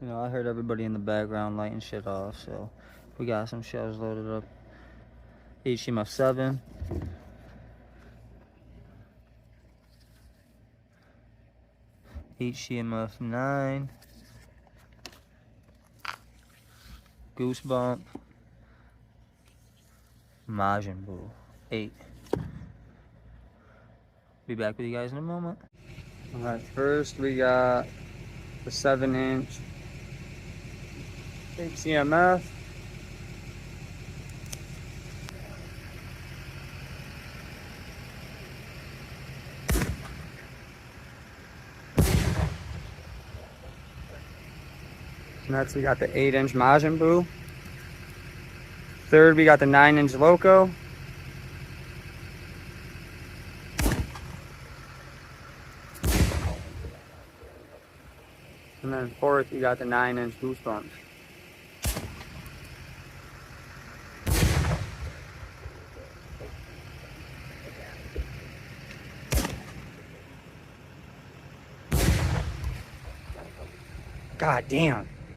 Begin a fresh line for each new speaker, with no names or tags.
You know, I heard everybody in the background lighting shit off, so we got some shells loaded up. HMF 7. HCMF 9. Goosebump. Majin Buu 8. Be back with you guys in a moment. Alright, first we got the 7-inch HCMF. Next we got the 8-inch Majin Buu. Third we got the 9-inch Loco. And then fourth we got the 9-inch Goosebumps. God damn.